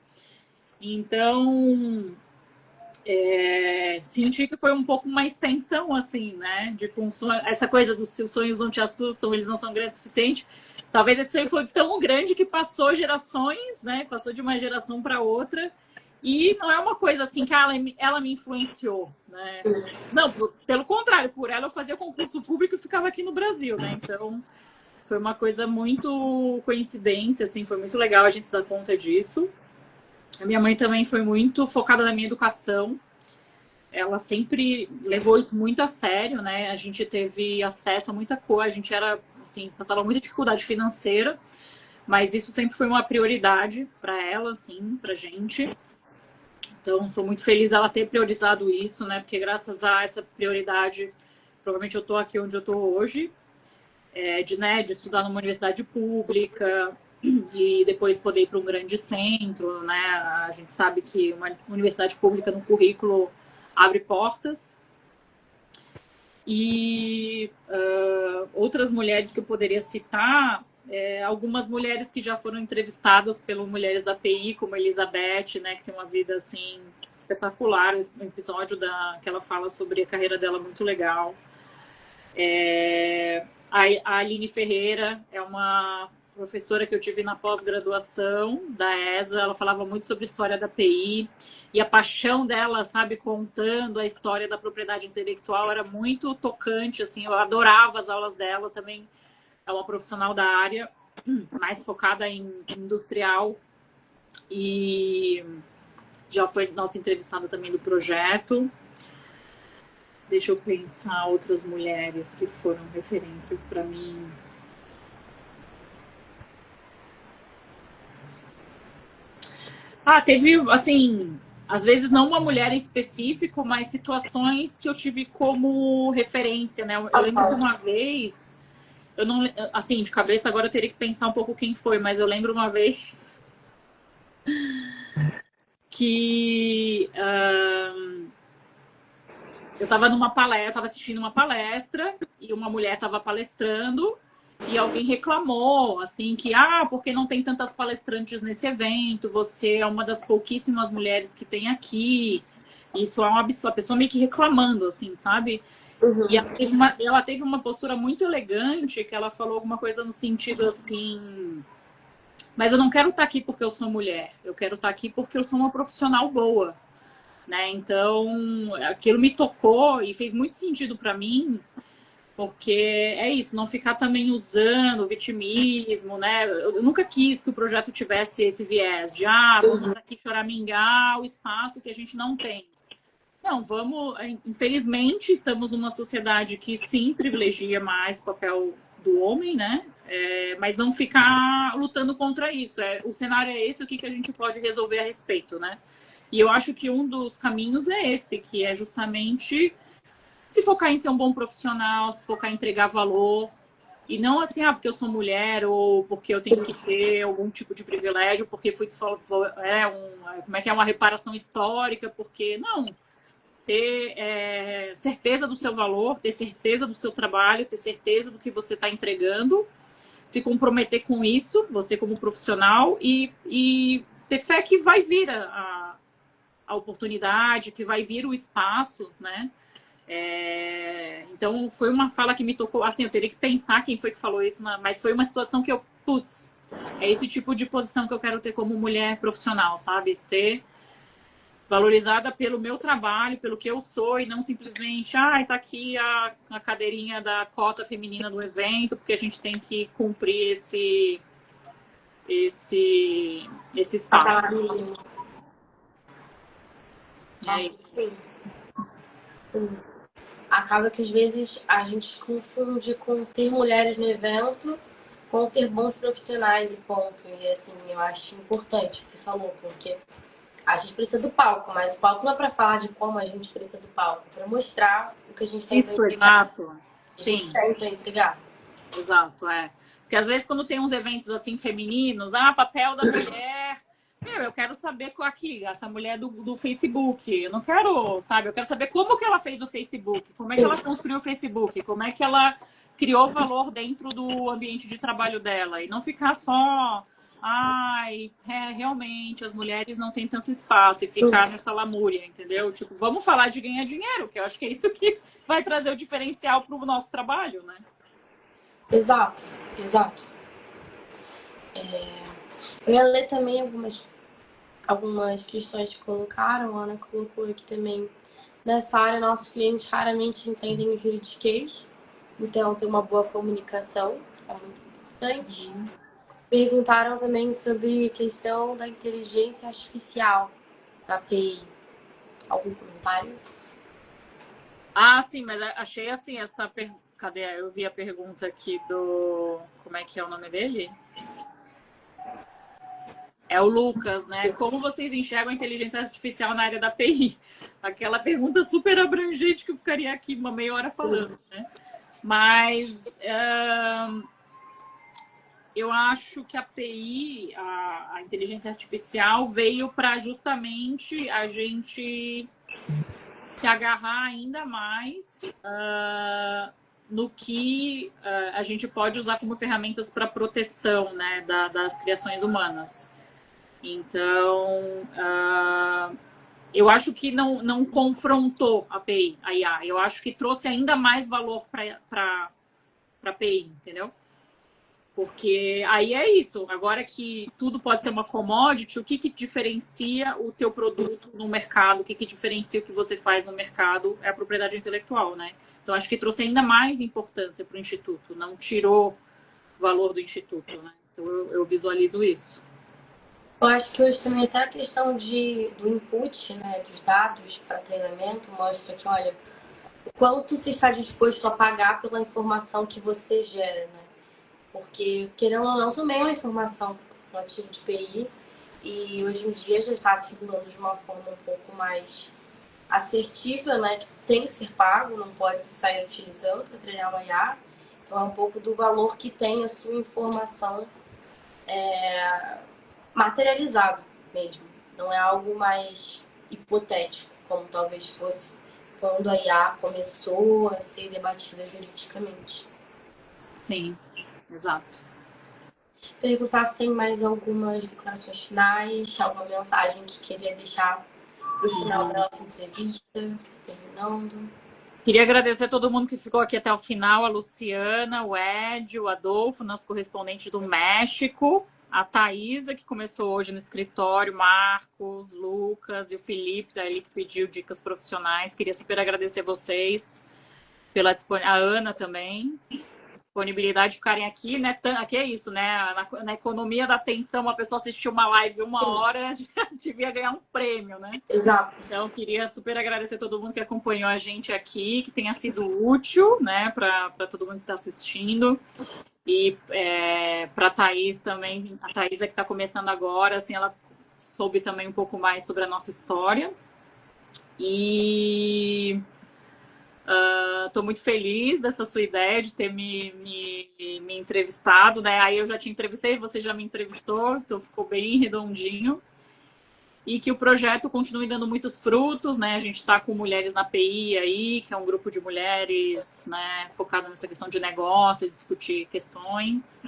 Então, senti que foi um pouco uma extensão, assim, né? Tipo, essa coisa dos seus sonhos não te assustam, eles não são grandes o suficiente. Talvez esse sonho foi tão grande que passou gerações, né? Passou de uma geração para outra. E não é uma coisa assim que ela me influenciou, né? Não, pelo contrário, por ela eu fazia concurso público e ficava aqui no Brasil, né? Então, foi uma coisa muito coincidência, assim, foi muito legal a gente se dar conta disso. A minha mãe também foi muito focada na minha educação. Ela sempre levou isso muito a sério, né? A gente teve acesso a muita coisa, a gente era, assim, passava muita dificuldade financeira, mas isso sempre foi uma prioridade para ela, assim, pra gente. Então, sou muito feliz ela ter priorizado isso, né? Porque graças a essa prioridade, provavelmente eu estou aqui onde eu estou hoje, de estudar numa universidade pública e depois poder ir para um grande centro, né? A gente sabe que uma universidade pública no currículo abre portas. E outras mulheres que eu poderia citar, algumas mulheres que já foram entrevistadas pelo Mulheres da PI, como Elizabeth, né, que tem uma vida assim espetacular, um episódio que ela fala sobre a carreira dela muito legal. A Aline Ferreira é uma professora que eu tive na pós-graduação da ESA, ela falava muito sobre a história da PI e a paixão dela, sabe, contando a história da propriedade intelectual era muito tocante, assim, eu adorava as aulas dela também. É uma profissional da área, mais focada em industrial e já foi nossa entrevistada também do projeto. Deixa eu pensar outras mulheres que foram referências para mim. Teve, assim, às vezes não uma mulher em específico, mas situações que eu tive como referência, né? Eu lembro de uma vez, eu não, assim, de cabeça agora eu teria que pensar um pouco quem foi, mas eu lembro uma vez que eu estava assistindo uma palestra e uma mulher estava palestrando e alguém reclamou, assim, que, porque não tem tantas palestrantes nesse evento, você é uma das pouquíssimas mulheres que tem aqui. Isso é um absurdo, a pessoa meio que reclamando, assim, sabe? Uhum. E ela teve uma postura muito elegante, que ela falou alguma coisa no sentido assim, mas eu não quero estar aqui porque eu sou mulher, eu quero estar aqui porque eu sou uma profissional boa, né? Então, aquilo me tocou e fez muito sentido para mim, porque é isso, não ficar também usando o vitimismo, né? Eu nunca quis que o projeto tivesse esse viés de, vamos aqui choramingar o espaço que a gente não tem. Não, vamos. Infelizmente, estamos numa sociedade que sim privilegia mais o papel do homem, né? Mas não ficar lutando contra isso. O cenário é esse, o que a gente pode resolver a respeito, né? E eu acho que um dos caminhos é esse, que é justamente se focar em ser um bom profissional, se focar em entregar valor. E não assim, porque eu sou mulher ou porque eu tenho que ter algum tipo de privilégio, porque fui como é que é uma reparação histórica, porque não ter certeza do seu valor, ter certeza do seu trabalho, ter certeza do que você está entregando, se comprometer com isso, você como profissional, e ter fé que vai vir a oportunidade, que vai vir o espaço, né? Então, foi uma fala que me tocou. Assim, eu teria que pensar quem foi que falou isso, mas foi uma situação que putz, é esse tipo de posição que eu quero ter como mulher profissional, sabe? Ser valorizada pelo meu trabalho, pelo que eu sou, e não simplesmente, tá aqui a cadeirinha da cota feminina do evento, porque a gente tem que cumprir esse espaço. Nossa, sim. Acaba que às vezes a gente confunde com ter mulheres no evento com ter bons profissionais e ponto. E assim, eu acho importante o que você falou, porque a gente precisa do palco, mas o palco não é para falar de como a gente precisa do palco, é para mostrar o que a gente tem para Isso, entregar. exato. A gente tem para entregar. Exato, Porque às vezes quando tem uns eventos assim femininos, papel da mulher, eu quero saber aqui, essa mulher do Facebook, eu não quero, sabe, eu quero saber como que ela fez o Facebook, como é que ela construiu o Facebook, como é que ela criou valor dentro do ambiente de trabalho dela, e não ficar só, realmente, as mulheres não têm tanto espaço, e ficar nessa lamúria, entendeu? Tipo, vamos falar de ganhar dinheiro, que eu acho que é isso que vai trazer o diferencial para o nosso trabalho, né? Exato, exato. Eu ia ler também algumas questões que colocaram, a Ana colocou aqui também. Nessa área, nossos clientes raramente entendem o juridiquês, então ter uma boa comunicação é muito importante. Perguntaram também sobre a questão da inteligência artificial da API. Algum comentário? Sim, mas achei assim essa Cadê? Eu vi a pergunta aqui do. Como é que é o nome dele? É o Lucas, né? Como vocês enxergam a inteligência artificial na área da PI? Aquela pergunta super abrangente que eu ficaria aqui uma meia hora falando, né? Mas eu acho que a PI, a inteligência artificial, veio para justamente a gente se agarrar ainda mais no que a gente pode usar como ferramentas para proteção, né, das criações humanas. Então, eu acho que não confrontou a API, a IA. Eu acho que trouxe ainda mais valor para a API, entendeu? Porque aí é isso. Agora que tudo pode ser uma commodity, o que diferencia o teu produto no mercado, o que diferencia o que você faz no mercado é a propriedade intelectual, né? Então, acho que trouxe ainda mais importância para o Instituto, não tirou o valor do Instituto, né? Então, eu visualizo isso. Eu acho que hoje também até a questão do input, né, dos dados para treinamento mostra que, olha, o quanto você está disposto a pagar pela informação que você gera, né? Porque, querendo ou não, também é uma informação no ativo de PI e hoje em dia já está circulando de uma forma um pouco mais assertiva, né? Que tem que ser pago, não pode se sair utilizando para treinar uma IA. Então é um pouco do valor que tem a sua informação materializado mesmo. Não é algo mais hipotético, como talvez fosse quando a IA começou a ser debatida juridicamente. Sim, exato. Perguntar se tem mais algumas declarações finais, alguma mensagem que queria deixar para o final da nossa entrevista, terminando. Queria agradecer a todo mundo que ficou aqui até o final, a Luciana, o Ed, o Adolfo, nosso correspondente do México, a Thaisa, que começou hoje no escritório, Marcos, Lucas e o Felipe, daí que pediu dicas profissionais. Queria super agradecer vocês pela disponibilidade, a Ana também, disponibilidade de ficarem aqui, né? Aqui é isso, né? Na economia da atenção, uma pessoa assistiu uma live 1 hora, já devia ganhar um prêmio, né? Exato. Então, queria super agradecer a todo mundo que acompanhou a gente aqui, que tenha sido útil, né, para todo mundo que está assistindo. E para a Thaís também, a Thaís é que está começando agora, assim, ela soube também um pouco mais sobre a nossa história. E estou muito feliz dessa sua ideia de ter me entrevistado, né? Aí eu já te entrevistei, você já me entrevistou, então ficou bem redondinho. E que o projeto continue dando muitos frutos, né? A gente está com Mulheres na PI aí, que é um grupo de mulheres, né, focado nessa questão de negócio, de discutir questões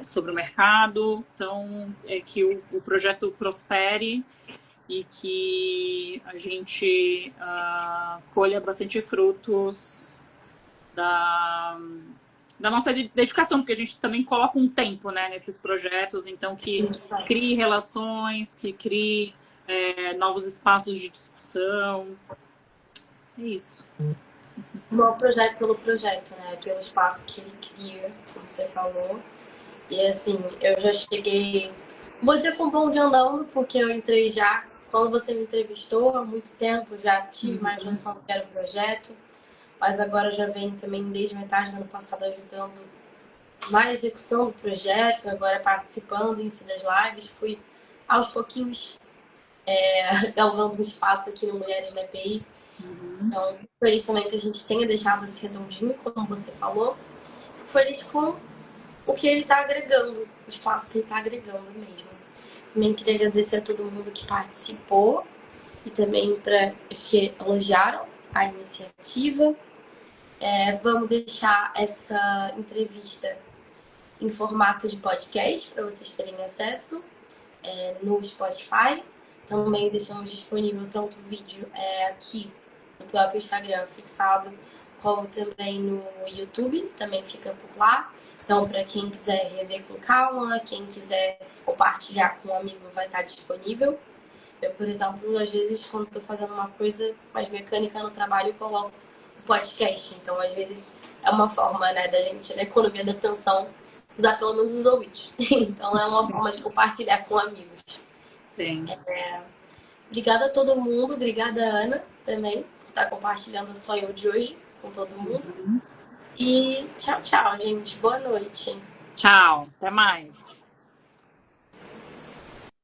sobre o mercado. Então, que o projeto prospere e que a gente colha bastante frutos da nossa dedicação, porque a gente também coloca um tempo, né, nesses projetos, então que crie relações, que crie novos espaços de discussão. É isso. Não projeto pelo projeto, né? Pelo espaço que ele cria, como você falou. E assim, eu já cheguei, vou dizer com bom de andando, porque eu entrei já, quando você me entrevistou há muito tempo, já tive mais noção do que era o projeto, mas agora já venho também desde metade do ano passado ajudando na execução do projeto, agora participando em si das lives, fui aos pouquinhos galgando um espaço aqui no Mulheres na EPI. Então, fico feliz também que a gente tenha deixado esse redondinho, como você falou. Fico feliz com o que ele está agregando, o espaço que ele está agregando mesmo. Também queria agradecer a todo mundo que participou e também para os que elogiaram a iniciativa. Vamos deixar essa entrevista em formato de podcast para vocês terem acesso no Spotify. Também deixamos disponível tanto o vídeo aqui no próprio Instagram fixado, como também no YouTube, também fica por lá. Então, para quem quiser rever com calma, quem quiser compartilhar com um amigo, vai estar disponível. Eu, por exemplo, às vezes, quando estou fazendo uma coisa mais mecânica no trabalho, eu coloco o podcast. Então, às vezes, é uma forma, né, da gente, na economia da atenção, usar pelo menos os ouvidos. Então, é uma forma de compartilhar com amigos. Sim. Obrigada a todo mundo, obrigada a Ana também por estar compartilhando a sonho de hoje com todo mundo. E tchau, tchau, gente. Boa noite. Tchau, até mais.